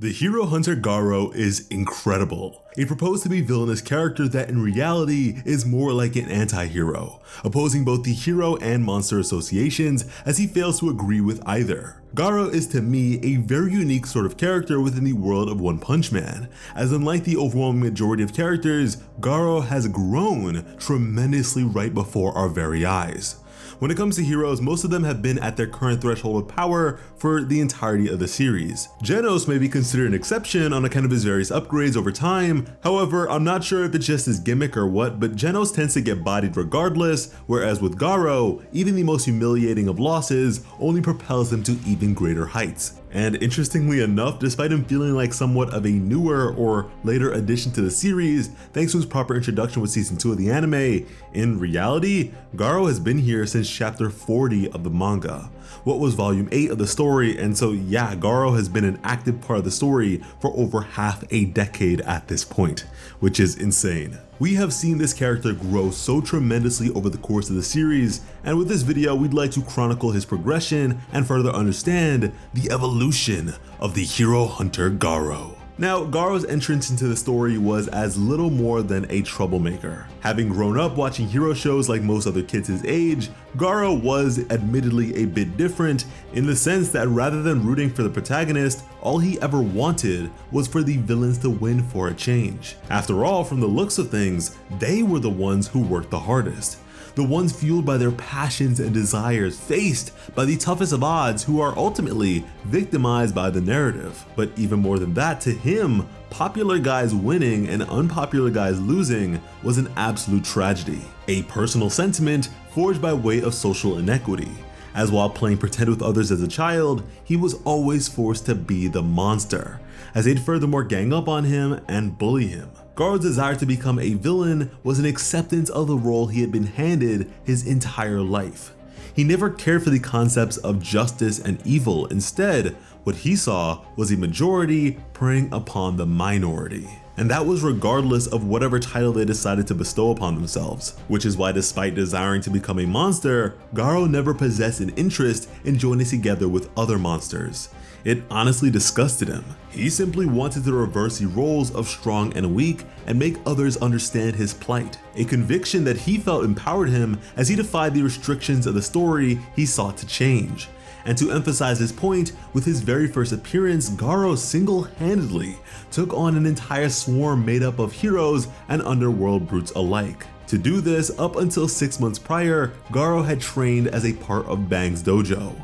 The hero hunter Garou is incredible, a proposed to be villainous character that in reality is more like an anti-hero, opposing both the hero and monster associations as he fails to agree with either. Garou is to me a very unique sort of character within the world of One Punch Man, as unlike the overwhelming majority of characters, Garou has grown tremendously right before our very eyes. When it comes to heroes, most of them have been at their current threshold of power for the entirety of the series. Genos may be considered an exception on account of his various upgrades over time. However, I'm not sure if it's just his gimmick or what, but Genos tends to get bodied regardless, whereas with Garou, even the most humiliating of losses only propels him to even greater heights. And interestingly enough, despite him feeling like somewhat of a newer or later addition to the series, thanks to his proper introduction with season 2 of the anime, in reality, Garou has been here since chapter 40 of the manga, what was volume 8 of the story, and so yeah, Garou has been an active part of the story for over half a decade at this point, which is insane. We have seen this character grow so tremendously over the course of the series, and with this video we'd like to chronicle his progression and further understand the evolution of the hero hunter Garou. Now, Garou's entrance into the story was as little more than a troublemaker. Having grown up watching hero shows like most other kids his age, Garou was admittedly a bit different in the sense that rather than rooting for the protagonist, all he ever wanted was for the villains to win for a change. After all, from the looks of things, they were the ones who worked the hardest. The ones fueled by their passions and desires, faced by the toughest of odds, who are ultimately victimized by the narrative. But even more than that, to him, popular guys winning and unpopular guys losing was an absolute tragedy, a personal sentiment forged by way of social inequity. As while playing pretend with others as a child, he was always forced to be the monster, as they'd furthermore gang up on him and bully him. Garou's desire to become a villain was an acceptance of the role he had been handed his entire life. He never cared for the concepts of justice and evil. Instead, what he saw was a majority preying upon the minority. And that was regardless of whatever title they decided to bestow upon themselves, which is why despite desiring to become a monster, Garou never possessed an interest in joining together with other monsters. It honestly disgusted him. He simply wanted to reverse the roles of strong and weak and make others understand his plight, a conviction that he felt empowered him as he defied the restrictions of the story he sought to change. And to emphasize his point, with his very first appearance, Garou single-handedly took on an entire swarm made up of heroes and underworld brutes alike. To do this, up until 6 months prior, Garou had trained as a part of Bang's dojo.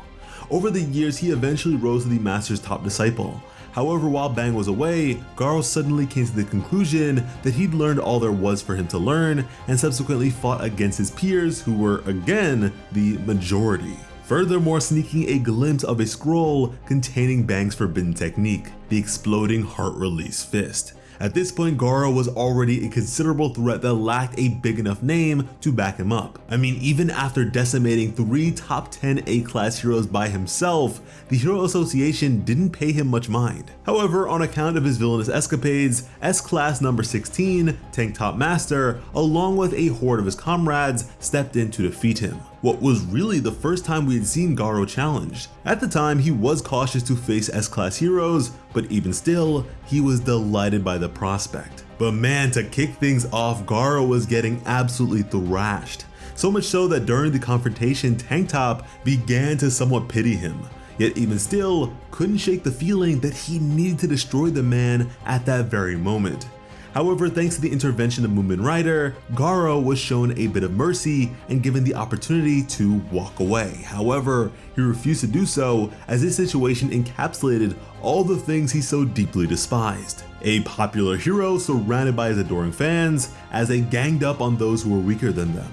Over the years, he eventually rose to the master's top disciple. However, while Bang was away, Garou suddenly came to the conclusion that he'd learned all there was for him to learn and subsequently fought against his peers who were, again, the majority. Furthermore, sneaking a glimpse of a scroll containing Bang's forbidden technique, the exploding heart release fist. At this point, Garou was already a considerable threat that lacked a big enough name to back him up. I mean, even after decimating 3 top 10 A-class heroes by himself, the Hero Association didn't pay him much mind. However, on account of his villainous escapades, S-Class number 16, Tank Top Master, along with a horde of his comrades, stepped in to defeat him. What was really the first time we had seen Garou challenged. At the time, he was cautious to face S-Class heroes, but even still, he was delighted by the prospect. But man, to kick things off, Garou was getting absolutely thrashed. So much so that during the confrontation, Tank Top began to somewhat pity him, yet even still, couldn't shake the feeling that he needed to destroy the man at that very moment. However, thanks to the intervention of Moonman Rider, Garou was shown a bit of mercy and given the opportunity to walk away. However, he refused to do so as this situation encapsulated all the things he so deeply despised. A popular hero surrounded by his adoring fans as they ganged up on those who were weaker than them.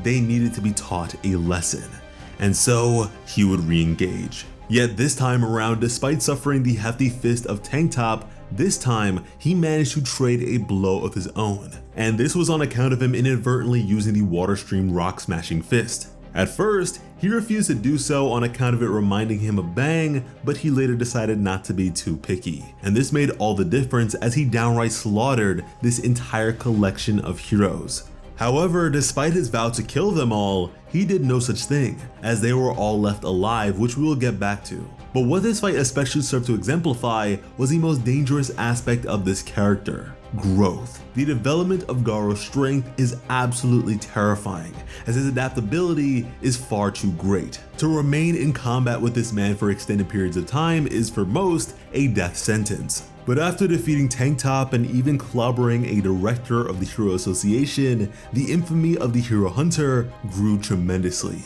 They needed to be taught a lesson, and so he would re-engage. Yet this time around, despite suffering the hefty fist of Tank Top, this time, he managed to trade a blow of his own, and this was on account of him inadvertently using the Water Stream Rock Smashing Fist. At first, he refused to do so on account of it reminding him of Bang, but he later decided not to be too picky. And this made all the difference as he downright slaughtered this entire collection of heroes. However, despite his vow to kill them all, he did no such thing, as they were all left alive, which we will get back to. But what this fight especially served to exemplify was the most dangerous aspect of this character: growth. The development of Garou's strength is absolutely terrifying, as his adaptability is far too great. To remain in combat with this man for extended periods of time is for most a death sentence. But after defeating Tank Top and even clobbering a director of the Hero Association, the infamy of the Hero Hunter grew tremendously.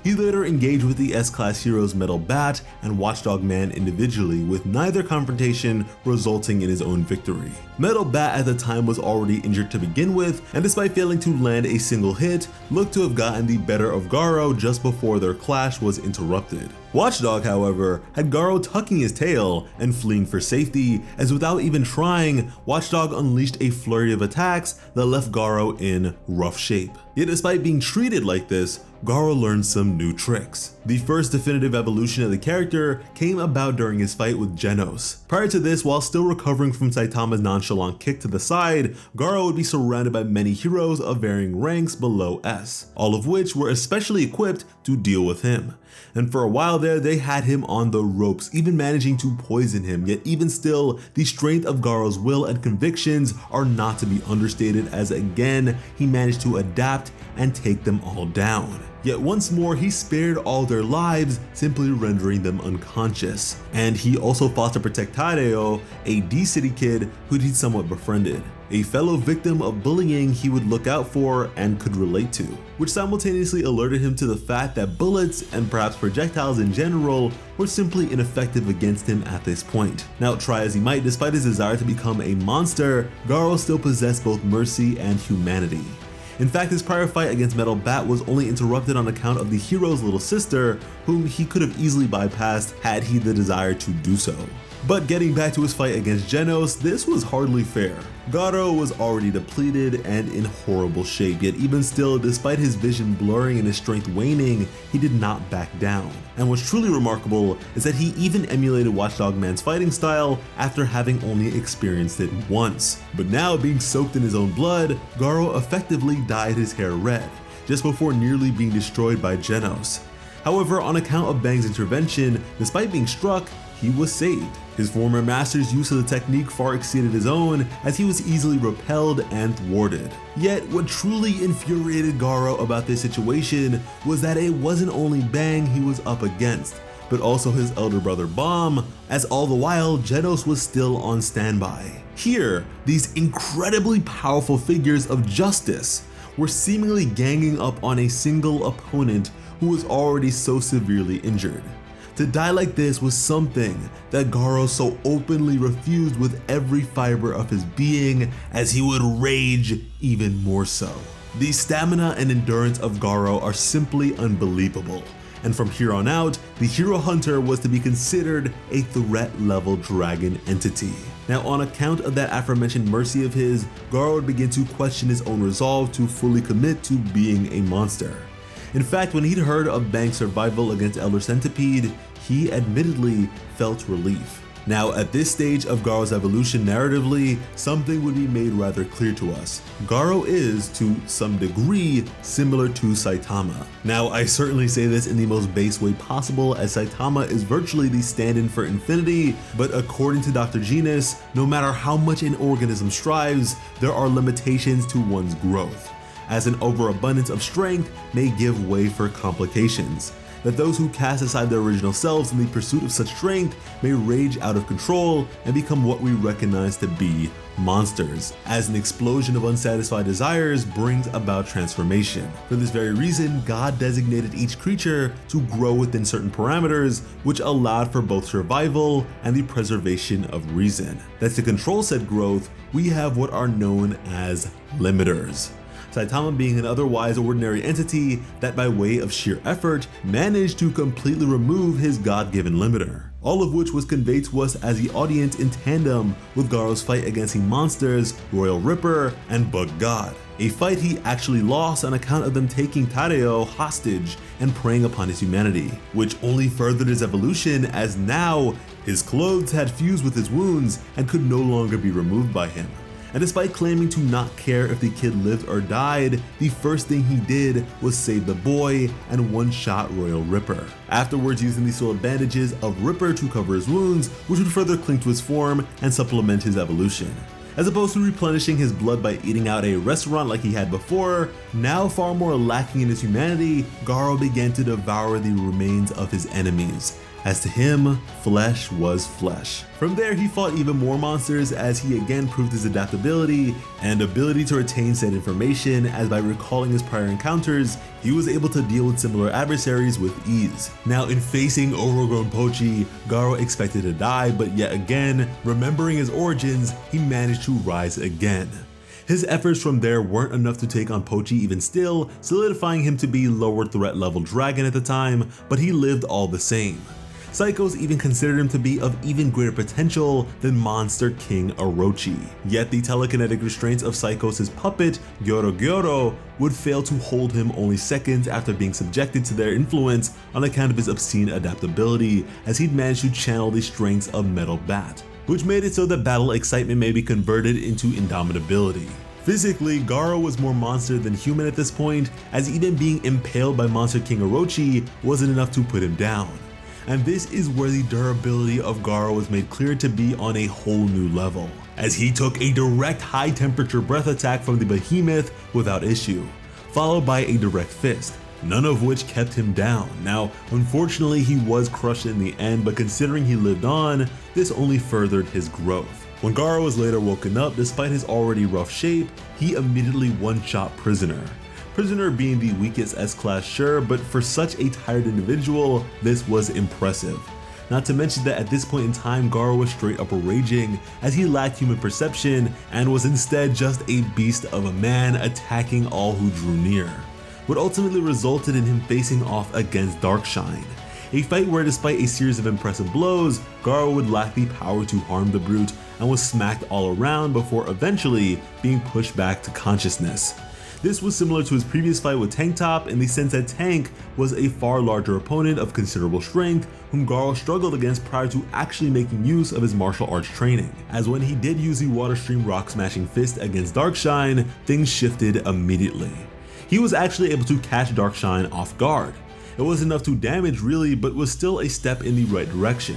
He later engaged with the S-Class heroes Metal Bat and Watchdog Man individually, with neither confrontation resulting in his own victory. Metal Bat at the time was already injured to begin with, and despite failing to land a single hit, looked to have gotten the better of Garou just before their clash was interrupted. Watchdog, however, had Garou tucking his tail and fleeing for safety, as without even trying, Watchdog unleashed a flurry of attacks that left Garou in rough shape. Yet despite being treated like this, Garou learned some new tricks. The first definitive evolution of the character came about during his fight with Genos. Prior to this, while still recovering from Saitama's nonchalant kick to the side, Garou would be surrounded by many heroes of varying ranks below S, all of which were especially equipped to deal with him. And for a while there, they had him on the ropes, even managing to poison him. Yet even still, the strength of Garou's will and convictions are not to be understated, as again, he managed to adapt and take them all down. Yet once more, he spared all their lives, simply rendering them unconscious. And he also fought to protect Tadeo, a D-City kid who he'd somewhat befriended, a fellow victim of bullying he would look out for and could relate to, which simultaneously alerted him to the fact that bullets, and perhaps projectiles in general, were simply ineffective against him at this point. Now, try as he might, despite his desire to become a monster, Garou still possessed both mercy and humanity. In fact, his prior fight against Metal Bat was only interrupted on account of the hero's little sister, whom he could have easily bypassed had he the desire to do so. But getting back to his fight against Genos, this was hardly fair. Garou was already depleted and in horrible shape, yet even still, despite his vision blurring and his strength waning, he did not back down. And what's truly remarkable is that he even emulated Watchdog Man's fighting style after having only experienced it once. But now, being soaked in his own blood, Garou effectively dyed his hair red, just before nearly being destroyed by Genos. However, on account of Bang's intervention, despite being struck, he was saved. His former master's use of the technique far exceeded his own, as he was easily repelled and thwarted. Yet, what truly infuriated Garou about this situation was that it wasn't only Bang he was up against, but also his elder brother Bomb, as all the while Genos was still on standby. Here, these incredibly powerful figures of justice were seemingly ganging up on a single opponent who was already so severely injured. To die like this was something that Garou so openly refused with every fiber of his being, as he would rage even more so. The stamina and endurance of Garou are simply unbelievable, and from here on out, the Hero Hunter was to be considered a threat-level dragon entity. Now, on account of that aforementioned mercy of his, Garou would begin to question his own resolve to fully commit to being a monster. In fact, when he'd heard of Bang's survival against Elder Centipede, he admittedly felt relief. Now, at this stage of Garou's evolution narratively, something would be made rather clear to us. Garou is, to some degree, similar to Saitama. Now, I certainly say this in the most base way possible, as Saitama is virtually the stand-in for infinity, but according to Dr. Genus, no matter how much an organism strives, there are limitations to one's growth, as an overabundance of strength may give way for complications. That those who cast aside their original selves in the pursuit of such strength may rage out of control and become what we recognize to be monsters, as an explosion of unsatisfied desires brings about transformation. For this very reason, God designated each creature to grow within certain parameters, which allowed for both survival and the preservation of reason. That's to control said growth, we have what are known as limiters. Saitama being an otherwise ordinary entity that by way of sheer effort managed to completely remove his God-given limiter, all of which was conveyed to us as the audience in tandem with Garou's fight against the monsters Royal Ripper and Bug God, a fight he actually lost on account of them taking Tadeo hostage and preying upon his humanity, which only furthered his evolution, as now his clothes had fused with his wounds and could no longer be removed by him. And despite claiming to not care if the kid lived or died, the first thing he did was save the boy and one-shot Royal Ripper. Afterwards, using the soiled bandages of Ripper to cover his wounds, which would further cling to his form and supplement his evolution. As opposed to replenishing his blood by eating out a restaurant like he had before, now far more lacking in his humanity, Garou began to devour the remains of his enemies. As to him, flesh was flesh. From there, he fought even more monsters as he again proved his adaptability and ability to retain said information, as by recalling his prior encounters, he was able to deal with similar adversaries with ease. Now, in facing overgrown Pochi, Garou expected to die, but yet again, remembering his origins, he managed to rise again. His efforts from there weren't enough to take on Pochi even still, solidifying him to be lower threat level dragon at the time, but he lived all the same. Psychos even considered him to be of even greater potential than Monster King Orochi. Yet the telekinetic restraints of Psychos' puppet, Gyoro, would fail to hold him only seconds after being subjected to their influence on account of his obscene adaptability, as he'd managed to channel the strengths of Metal Bat, which made it so that battle excitement may be converted into indomitability. Physically, Garou was more monster than human at this point, as even being impaled by Monster King Orochi wasn't enough to put him down. And this is where the durability of Garou was made clear to be on a whole new level, as he took a direct high temperature breath attack from the behemoth without issue, followed by a direct fist, none of which kept him down. Now, unfortunately, he was crushed in the end, but considering he lived on, this only furthered his growth. When Garou was later woken up, despite his already rough shape, he immediately one-shot Prisoner. Prisoner being the weakest S-Class, sure, but for such a tired individual, this was impressive. Not to mention that at this point in time, Garou was straight up raging, as he lacked human perception and was instead just a beast of a man attacking all who drew near, what ultimately resulted in him facing off against Darkshine. A fight where, despite a series of impressive blows, Garou would lack the power to harm the brute and was smacked all around before eventually being pushed back to consciousness. This was similar to his previous fight with Tank Top in the sense that Tank was a far larger opponent of considerable strength whom Garou struggled against prior to actually making use of his martial arts training, as when he did use the Water Stream Rock Smashing Fist against Darkshine, things shifted immediately. He was actually able to catch Darkshine off guard. It wasn't enough to damage really, but was still a step in the right direction.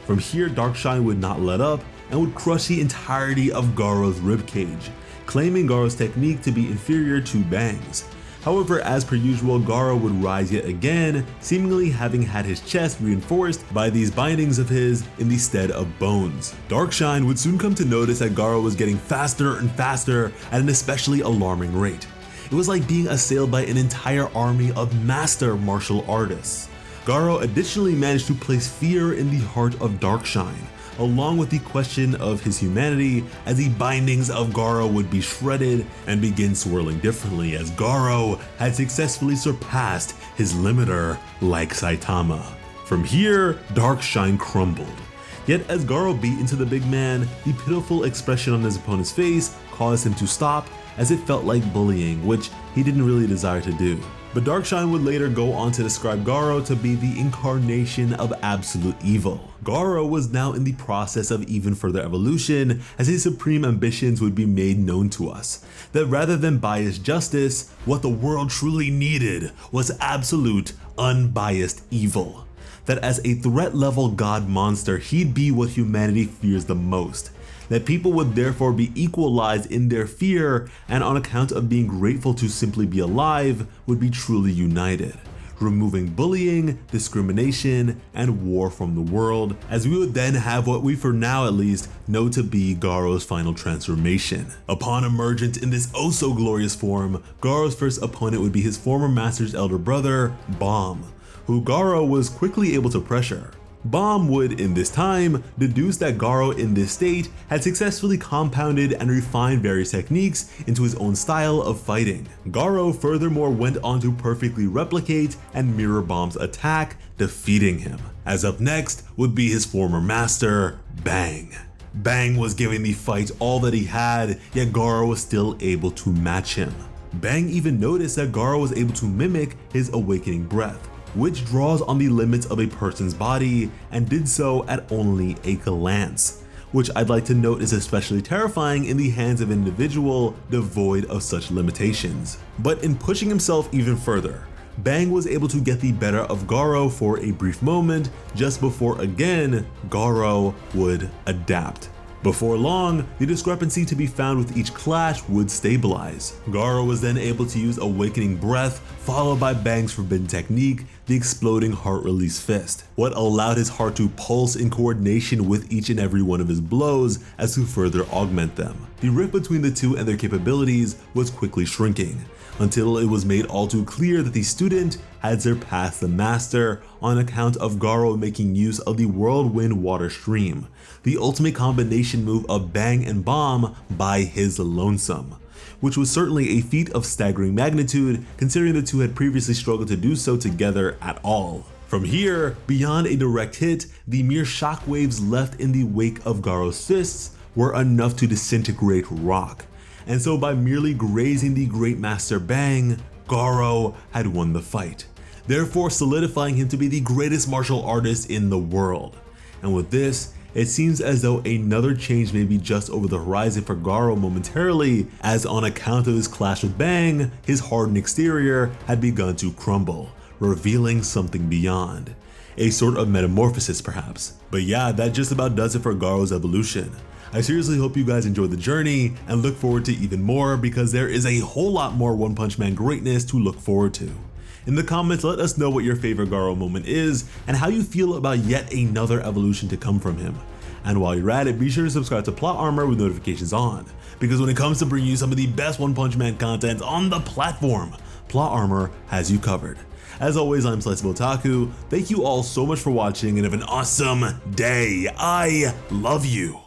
From here, Darkshine would not let up and would crush the entirety of Garou's ribcage, claiming Garou's technique to be inferior to Bang's. However, as per usual, Garou would rise yet again, seemingly having had his chest reinforced by these bindings of his in the stead of bones. Darkshine would soon come to notice that Garou was getting faster and faster at an especially alarming rate. It was like being assailed by an entire army of master martial artists. Garou additionally managed to place fear in the heart of Darkshine, along with the question of his humanity, as the bindings of Garou would be shredded and begin swirling differently, as Garou had successfully surpassed his limiter like Saitama. From here, Darkshine crumbled. Yet as Garou beat into the big man, the pitiful expression on his opponent's face caused him to stop, as it felt like bullying, which he didn't really desire to do. But Darkshine would later go on to describe Garou to be the incarnation of absolute evil. Garou was now in the process of even further evolution, as his supreme ambitions would be made known to us. That rather than biased justice, what the world truly needed was absolute, unbiased evil. That as a threat level god monster, he'd be what humanity fears the most. That people would therefore be equalized in their fear, and on account of being grateful to simply be alive, would be truly united, removing bullying, discrimination, and war from the world, as we would then have what we for now at least know to be Garou's final transformation. Upon emergence in this oh so glorious form, Garou's first opponent would be his former master's elder brother, Bomb, who Garou was quickly able to pressure. Bomb would, in this time, deduce that Garou in this state had successfully compounded and refined various techniques into his own style of fighting. Garou furthermore went on to perfectly replicate and mirror Bomb's attack, defeating him. As up next would be his former master, Bang. Bang was giving the fight all that he had, yet Garou was still able to match him. Bang even noticed that Garou was able to mimic his awakening breath, which draws on the limits of a person's body, and did so at only a glance. which I'd like to note is especially terrifying in the hands of an individual devoid of such limitations. But in pushing himself even further, Bang was able to get the better of Garou for a brief moment just before again Garou would adapt. Before long, the discrepancy to be found with each clash would stabilize. Garou was then able to use Awakening Breath, followed by Bang's forbidden technique, the Exploding Heart Release Fist, what allowed his heart to pulse in coordination with each and every one of his blows as to further augment them. The rift between the two and their capabilities was quickly shrinking, until it was made all too clear that the student had surpassed the master on account of Garou making use of the Whirlwind Water Stream, the ultimate combination move of Bang and Bomb by his lonesome, which was certainly a feat of staggering magnitude considering the two had previously struggled to do so together at all. From here, beyond a direct hit, the mere shockwaves left in the wake of Garou's fists were enough to disintegrate rock. And so by merely grazing the Great Master Bang, Garou had won the fight, therefore solidifying him to be the greatest martial artist in the world. And with this, it seems as though another change may be just over the horizon for Garou momentarily, as on account of his clash with Bang, his hardened exterior had begun to crumble, revealing something beyond. A sort of metamorphosis perhaps. But yeah, that just about does it for Garou's evolution. I seriously hope you guys enjoyed the journey and look forward to even more, because there is a whole lot more One Punch Man greatness to look forward to. In the comments, let us know what your favorite Garou moment is and how you feel about yet another evolution to come from him. And while you're at it, be sure to subscribe to Plot Armor with notifications on, because when it comes to bringing you some of the best One Punch Man content on the platform, Plot Armor has you covered. As always, I'm Sliceable Otaku. Thank you all so much for watching and have an awesome day. I love you.